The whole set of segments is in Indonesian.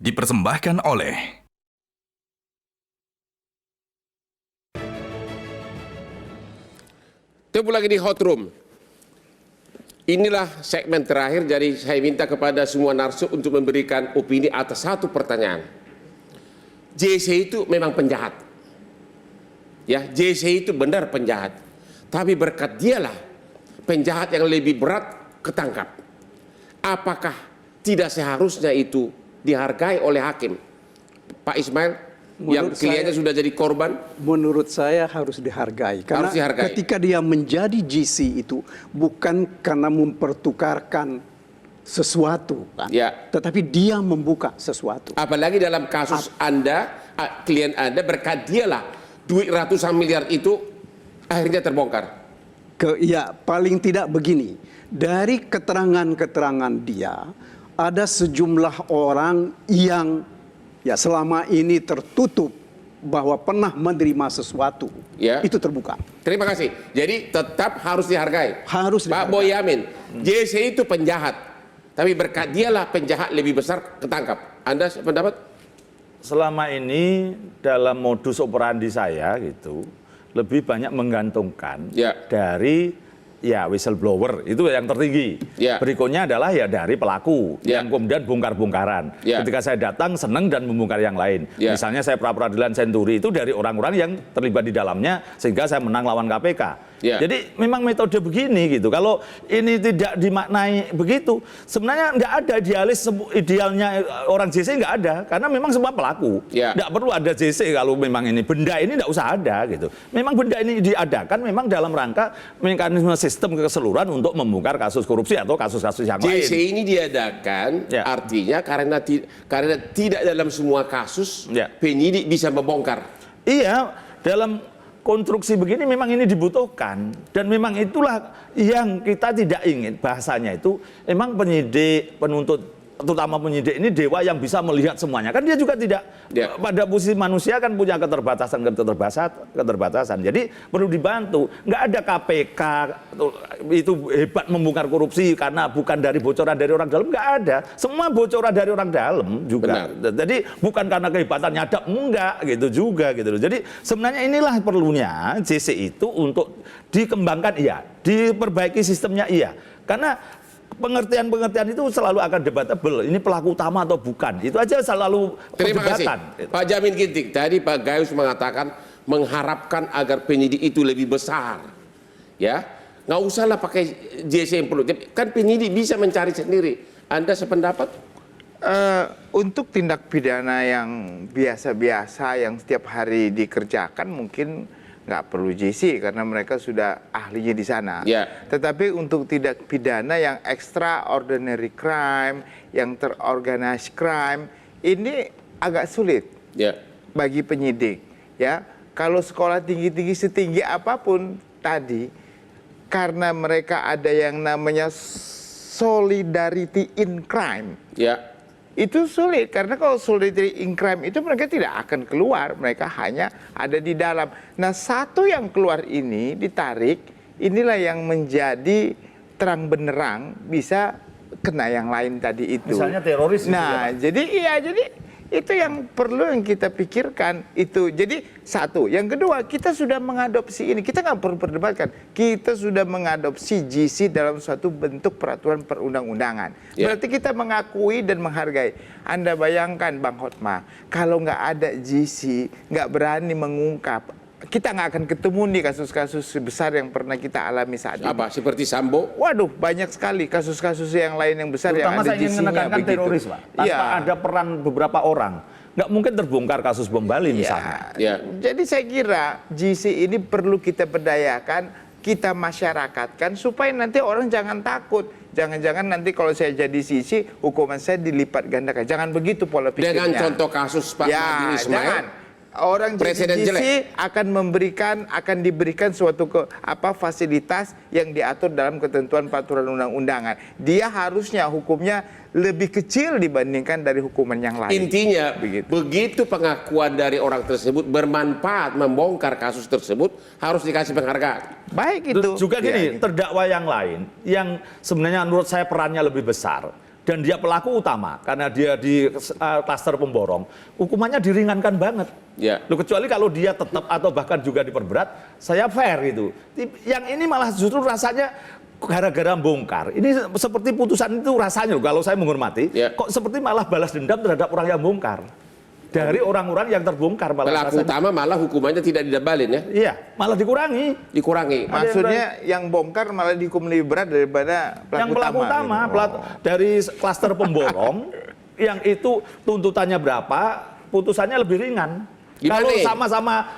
dipersembahkan oleh Ketemu lagi di Hot Room. Inilah segmen terakhir, jadi saya minta kepada semua narsum untuk memberikan opini atas satu pertanyaan. JC itu memang penjahat. Ya, JC itu benar penjahat. Tapi berkat dialah penjahat yang lebih berat ketangkap. Apakah tidak seharusnya itu dihargai oleh hakim? Pak Ismail, yang kliennya sudah jadi korban? Menurut saya harus dihargai. Karena Harus dihargai. ketika dia menjadi GC itu bukan karena mempertukarkan sesuatu, kan? Ya. Tetapi dia membuka sesuatu. Apalagi dalam kasus Anda, klien Anda, berkat dialah duit ratusan miliar itu akhirnya terbongkar. Ya, paling tidak begini. Dari keterangan-keterangan dia, ada sejumlah orang yang ya selama ini tertutup bahwa pernah menerima sesuatu. Ya. Itu terbuka. Terima kasih. Jadi tetap harus dihargai. Harus Pak dihargai. Boyamin, JC itu penjahat. Tapi berkat dialah penjahat lebih besar ketangkap. Anda pendapat? Selama ini dalam modus operandi saya gitu lebih banyak menggantungkan Ya. dari whistleblower itu yang tertinggi. Ya. Berikutnya adalah ya dari pelaku Ya. yang kemudian bongkar-bongkaran. Ya. Ketika saya datang senang dan membongkar yang lain. Ya. Misalnya saya pra-peradilan Senturi itu dari orang-orang yang terlibat di dalamnya sehingga saya menang lawan KPK. Ya. Jadi memang metode begini gitu. Kalau ini tidak dimaknai begitu, sebenarnya nggak ada idealnya orang JC nggak ada karena memang semua pelaku. Ya. Nggak perlu ada JC kalau memang ini benda ini nggak usah ada gitu. Memang benda ini diadakan memang dalam rangka mekanisme sistem keseluruhan untuk membongkar kasus korupsi atau kasus-kasus yang JC lain. ini diadakan Ya. artinya karena tidak dalam semua kasus Ya. penyidik bisa membongkar. Iya, dalam konstruksi begini memang ini dibutuhkan dan memang itulah yang kita tidak ingin bahasanya itu memang penyidik penuntut terutama penyidik ini dewa yang bisa melihat semuanya kan dia juga tidak Ya. pada posisi manusia kan punya keterbatasan jadi perlu dibantu nggak ada KPK itu hebat membongkar korupsi karena bukan dari bocoran dari orang dalam nggak ada semua bocoran dari orang dalam juga. Benar. Jadi bukan karena kehebatan nyadap enggak gitu juga gitu loh. Jadi sebenarnya inilah perlunya JC itu untuk dikembangkan iya, diperbaiki sistemnya iya. Karena pengertian-pengertian itu selalu akan debatable. Ini pelaku utama atau bukan. Itu aja selalu Terima kasih. perdebatan. Pak Jamin Ginting, tadi Pak Gayus mengatakan mengharapkan agar penyidik itu lebih besar. Ya, nggak usahlah pakai JC yang perlu. Kan penyidik bisa mencari sendiri. Anda sependapat? Untuk tindak pidana yang biasa-biasa yang setiap hari dikerjakan mungkin nggak perlu JC karena mereka sudah ahlinya di sana. Ya. Tetapi untuk tindak pidana yang extraordinary crime, yang terorganized crime, ini agak sulit Ya. bagi penyidik. Ya, kalau sekolah tinggi-tinggi setinggi apapun tadi, karena mereka ada yang namanya solidarity in crime. Ya. Itu sulit karena kalau solidarity in crime itu mereka tidak akan keluar, mereka hanya ada di dalam. Nah, satu yang keluar ini ditarik, inilah yang menjadi terang benderang bisa kena yang lain tadi itu. Misalnya teroris gitu Nah, ya, Pak? jadi itu yang perlu yang kita pikirkan itu. Jadi satu, yang kedua kita sudah mengadopsi ini, kita nggak perlu perdebatkan. Kita sudah mengadopsi GC dalam suatu bentuk peraturan perundang-undangan. Ya. Berarti kita mengakui dan menghargai. Anda bayangkan Bang Hotma, kalau nggak ada GC, nggak berani mengungkap, kita nggak akan ketemu nih kasus-kasus besar yang pernah kita alami saat ini. Apa? Seperti Sambo? Waduh, banyak sekali kasus-kasus yang lain yang besar Terutama yang ada saya ingin GC-nya menekankan begitu. teroris, Pak. Tanpa Iya. ada peran beberapa orang. Nggak mungkin terbongkar kasus bom Bali misalnya. Ya. Ya. Jadi saya kira GC ini perlu kita berdayakan, kita masyarakatkan supaya nanti orang jangan takut. Jangan-jangan nanti kalau saya jadi sisi, hukuman saya dilipat gandakan. Jangan begitu pola pikirnya. Dengan contoh kasus Pak Nadiem Ismail. Jangan. Orang Presiden jadi GC jelek. akan diberikan suatu fasilitas yang diatur dalam ketentuan peraturan undang-undangan. Dia harusnya hukumnya lebih kecil dibandingkan dari hukuman yang lain. Intinya, Begitu. begitu pengakuan dari orang tersebut bermanfaat membongkar kasus tersebut, harus dikasih penghargaan. Baik itu. Juga Ya, gini, gitu. terdakwa yang lain yang sebenarnya menurut saya perannya lebih besar. dan dia pelaku utama karena dia di klaster pemborong, hukumannya diringankan banget. Ya. Loh, kecuali kalau dia tetap atau bahkan juga diperberat, saya fair gitu. Yang ini malah justru rasanya gara-gara bongkar. Ini seperti putusan itu rasanya loh, kalau saya menghormati, Ya. kok seperti malah balas dendam terhadap orang yang bongkar. Dari orang-orang yang terbongkar malah Pelaku rasanya. utama malah hukumannya tidak didabalin ya, Iya, malah dikurangi. dikurangi. Maksudnya yang bongkar malah dihukum lebih berat daripada pelaku Yang pelaku utama, gitu. dari klaster pemborong, yang itu tuntutannya berapa, putusannya lebih ringan. Gimana Kalau nih?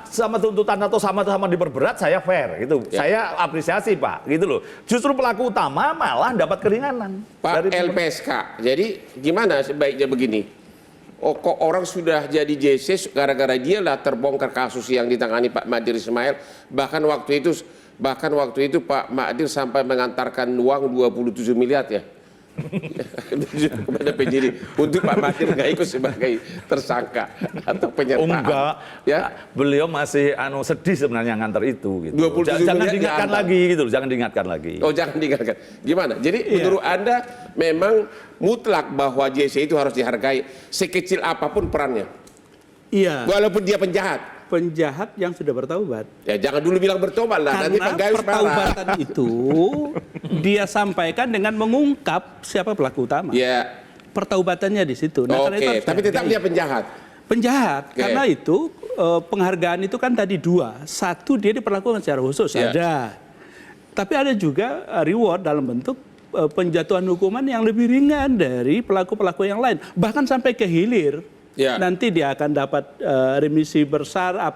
sama tuntutan atau sama-sama diperberat, saya fair gitu. Ya. Saya apresiasi Pak, gitu loh. Justru pelaku utama malah dapat keringanan. Pak Dari LPSK, jadi gimana sebaiknya begini? Oh, kok orang sudah jadi JC gara-gara dia lah terbongkar kasus yang ditangani Pak Magdir Ismail. Bahkan waktu itu Pak Magdir sampai mengantarkan uang 27 miliar ya kepada penyidik untuk Pak Magdir nggak ikut sebagai tersangka atau penyertaan. enggak, Ya. beliau masih sedih sebenarnya ngantar itu. Gitu. 27 Jangan miliar diingatkan diantar. lagi gitu, jangan diingatkan lagi. Oh, jangan diingatkan. Gimana? Jadi menurut Anda memang mutlak bahwa JC itu harus dihargai sekecil apapun perannya, Iya, walaupun dia penjahat. penjahat yang sudah bertaubat. Ya jangan dulu bilang bertobat lah, nanti Pak Karena Gayus marah. pertaubatan itu dia sampaikan dengan mengungkap siapa pelaku utama. Ya, Pertaubatannya di situ. Karena itu oke. harus Tapi tetap dihargai. dia penjahat. Penjahat. Oke. Karena itu penghargaan itu kan tadi dua. Satu, dia diperlakukan secara khusus, Ya. ada. Tapi ada juga reward dalam bentuk penjatuhan hukuman yang lebih ringan dari pelaku-pelaku yang lain. Bahkan sampai ke hilir. Ya. Nanti dia akan dapat remisi bersyarat,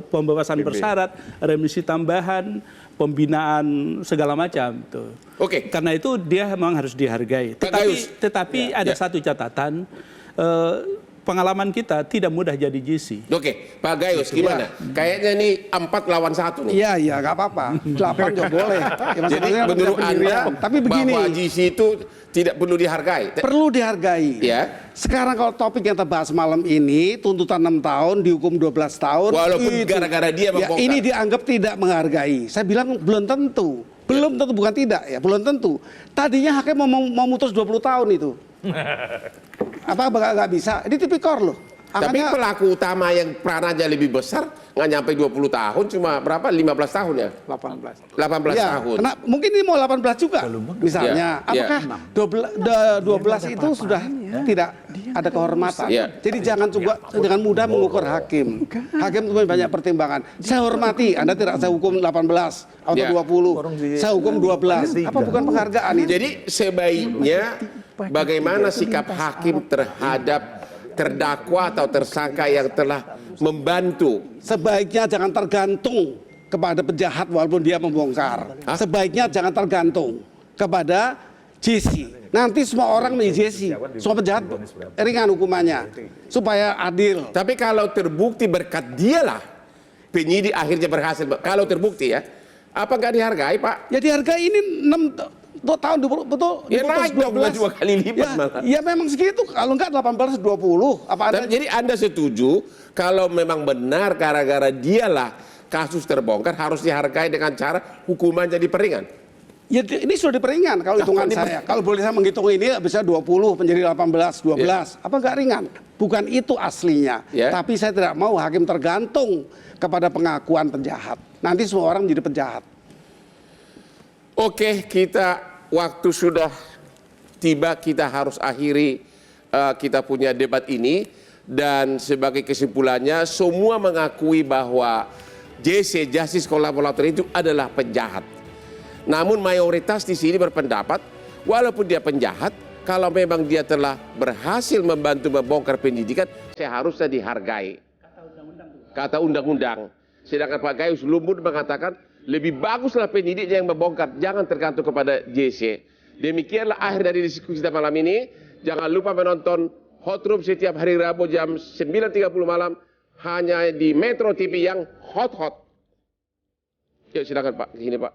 pembebasan bersyarat, remisi tambahan, pembinaan segala macam tuh. Oke. Karena itu dia memang harus dihargai. Pak Gayus. Tetapi ada Ya. satu catatan, pengalaman kita tidak mudah jadi GC. Oke, Pak Gayus gimana? Kayaknya ini 4 lawan 1 nih. Iya, iya, nggak apa-apa. 8 juga boleh. Ya, Jadi masalahnya menurut punya Anda pendirian. Tapi begini, bahwa GC itu tidak perlu dihargai. perlu dihargai. Ya. Sekarang kalau topik yang kita bahas malam ini, tuntutan 6 tahun, dihukum 12 tahun. Walaupun itu. gara-gara dia Ya, membongkar. ini dianggap tidak menghargai. Saya bilang belum tentu. Belum tentu, bukan tidak ya, belum tentu. Tadinya hakim mau mutus 20 tahun itu. Apa nggak bisa? Ini tipikor loh. Tapi Angkanya pelaku utama yang peranannya lebih besar nggak nyampe 20 tahun, cuma berapa? 15 tahun ya? 18. 18 Ya, tahun. karena mungkin ini mau 18 juga. Misalnya, Ya, ya. apakah 12 itu sudah tidak ada kehormatan? Ya. Jadi jangan coba dengan mudah mengukur hakim. Hakim itu banyak pertimbangan. Saya hormati, Anda tidak saya hukum 18 atau Ya. 20. Saya hukum 12. Apa bukan penghargaan itu? Jadi sebaiknya bagaimana sikap hakim terhadap terdakwa atau tersangka yang telah membantu? Sebaiknya jangan tergantung kepada penjahat walaupun dia membongkar. Sebaiknya jangan tergantung kepada JC. Nanti semua orang menjadi JC. Semua penjahat ringan hukumannya. Supaya adil. Tapi kalau terbukti berkat dialah penyidik akhirnya berhasil. Kalau terbukti ya, apa nggak dihargai Pak? Ya dihargai ini 6 tahun betul Ya naik dong, dua kali lipat ya, malah. ya memang segitu. Kalau enggak 18 20. Apa ada? Jadi Anda setuju kalau memang benar gara-gara dialah kasus terbongkar harus dihargai dengan cara hukumannya diperingan? Ya ini sudah diperingan kalau hitungan saya. Kalau boleh saya menghitung ini bisa 20 menjadi 18, 12. Apa enggak ringan? Bukan itu aslinya. Ya. Tapi saya tidak mau hakim tergantung kepada pengakuan penjahat. Nanti semua orang menjadi penjahat. Oke, waktu sudah tiba, kita harus akhiri kita punya debat ini. Dan sebagai kesimpulannya, semua mengakui bahwa JC, Justice Collaborator itu adalah penjahat. Namun mayoritas di sini berpendapat, walaupun dia penjahat, kalau memang dia telah berhasil membantu membongkar pendidikan, seharusnya dihargai. Kata undang-undang. Sedangkan Pak Gayus Lumbun mengatakan, lebih baguslah penyidiknya yang membongkar, jangan tergantung kepada JC. Demikianlah akhir dari diskusi kita malam ini. Jangan lupa menonton Hot Room setiap hari Rabu jam 9.30 malam hanya di Metro TV yang hot. Yuk silakan Pak, di sini Pak.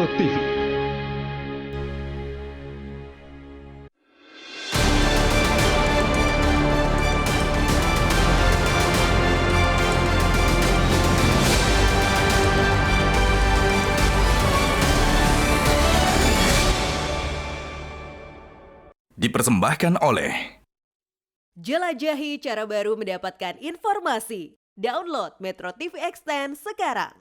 Metro TV. Dipersembahkan oleh Jelajahi cara baru mendapatkan informasi. Download Metro TV Extend sekarang.